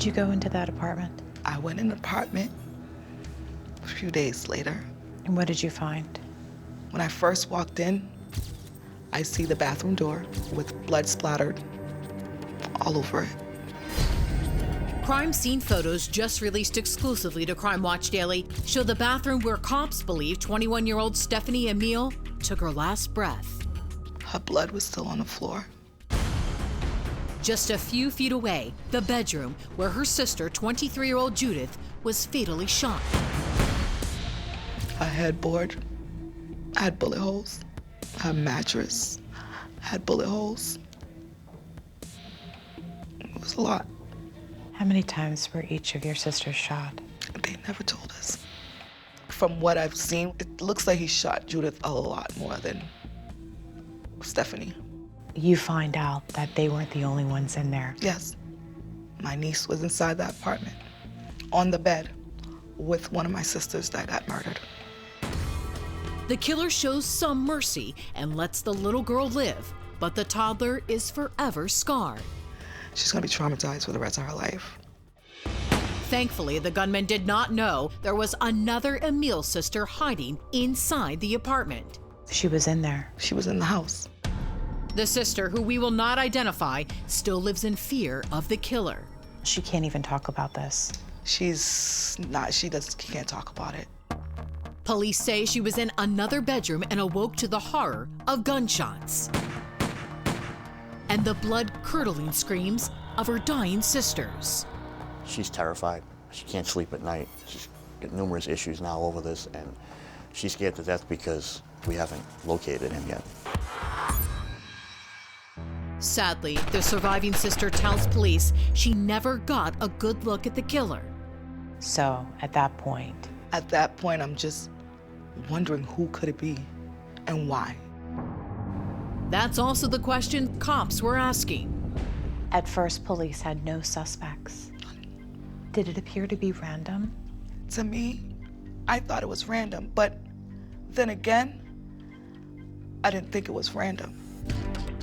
you go into that apartment? I went in the apartment a few days later. And what did you find? When I first walked in, I see the bathroom door with blood splattered all over it. Crime scene photos just released exclusively to Crime Watch Daily show the bathroom where cops believe 21-year-old Stephanie Emile took her last breath. Her blood was still on the floor. Just a few feet away, the bedroom where her sister, 23-year-old Judith, was fatally shot. Her headboard had bullet holes. Her mattress had bullet holes. It was a lot. How many times were each of your sisters shot? They never told us. From what I've seen, it looks like he shot Judith a lot more than Stephanie. You find out that they weren't the only ones in there. Yes. My niece was inside that apartment, on the bed, with one of my sisters that got murdered. The killer shows some mercy and lets the little girl live, but the toddler is forever scarred. She's gonna be traumatized for the rest of her life. Thankfully, the gunman did not know there was another Emile sister hiding inside the apartment. She was in there. She was in the house. The sister, who we will not identify, still lives in fear of the killer. She can't even talk about this. She can't talk about it. Police say she was in another bedroom and awoke to the horror of gunshots and the blood-curdling screams of her dying sisters. She's terrified. She can't sleep at night. She's got numerous issues now over this, and she's scared to death because we haven't located him yet. Sadly, the surviving sister tells police she never got a good look at the killer. So, at that point, I'm just wondering who could it be and why. That's also the question cops were asking. at first police had no suspects. Did it appear to be random? To me, I thought it was random, but then again, I didn't think it was random.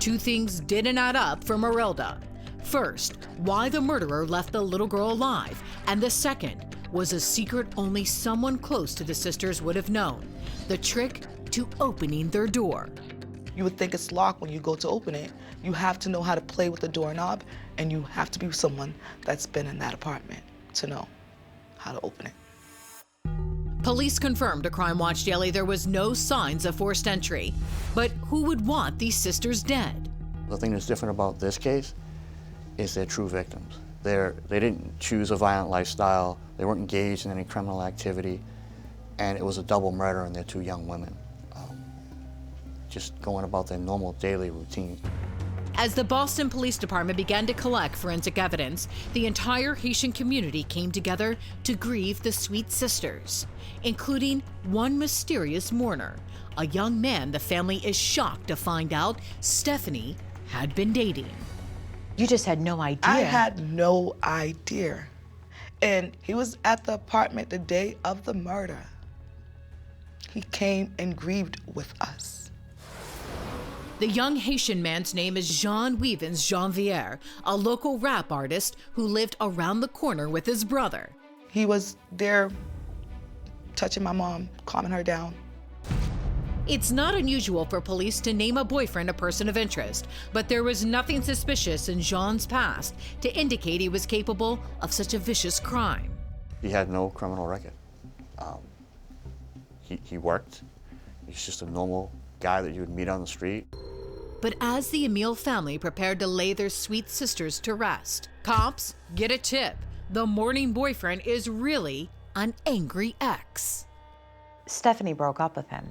Two things didn't add up for Marilda. First, why the murderer left the little girl alive, and the second was a secret only someone close to the sisters would have known, the trick to opening their door. You would think it's locked when you go to open it. You have to know how to play with the doorknob, and you have to be someone that's been in that apartment to know how to open it. Police confirmed to Crime Watch Daily there was no signs of forced entry. But who would want these sisters dead? The thing that's different about this case is they're true victims. They didn't choose a violent lifestyle, they weren't engaged in any criminal activity, and it was a double murder and they're two young women. Just going about their normal daily routine. As the Boston Police Department began to collect forensic evidence, the entire Haitian community came together to grieve the sweet sisters, including one mysterious mourner, a young man the family is shocked to find out Stephanie had been dating. You just had no idea. I had no idea. And he was at the apartment the day of the murder. He came and grieved with us. The young Haitian man's name is Weevens Janvier, a local rap artist who lived around the corner with his brother. He was there touching my mom, calming her down. It's not unusual for police to name a boyfriend a person of interest, but there was nothing suspicious in Jean's past to indicate he was capable of such a vicious crime. He had no criminal record. He worked. He's just a normal guy that you would meet on the street. But as the Emile family prepared to lay their sweet sisters to rest, cops get a tip. The mourning boyfriend is really an angry ex. Stephanie broke up with him.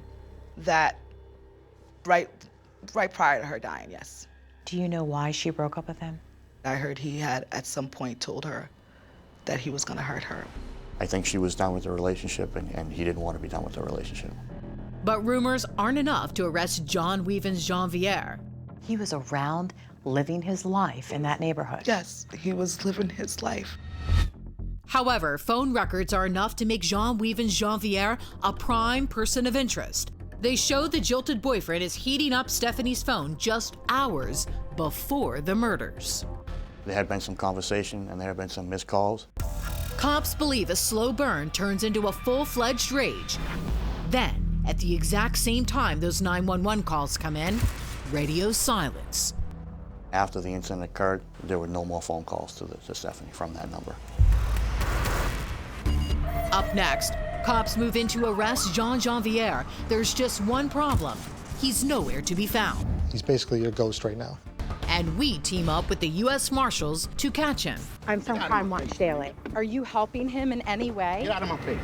That right prior to her dying, yes. Do you know why she broke up with him? I heard he had at some point told her that he was gonna hurt her. I think she was done with the relationship and he didn't want to be done with the relationship. But rumors aren't enough to arrest Weevens Janvier. He was around living his life in that neighborhood. Yes, he was living his life. However, phone records are enough to make Weevens Janvier a prime person of interest. They show the jilted boyfriend is heating up Stephanie's phone just hours before the murders. There had been some conversation and there had been some missed calls. Cops believe a slow burn turns into a full-fledged rage. Then, at the exact same time those 911 calls come in, radio silence. After the incident occurred, there were no more phone calls to Stephanie from that number. Up next, cops move in to arrest Janvier. There's just one problem. He's nowhere to be found. He's basically your ghost right now. And we team up with the U.S. Marshals to catch him. I'm from Crime Watch Daily. Are you helping him in any way? Get out of my face.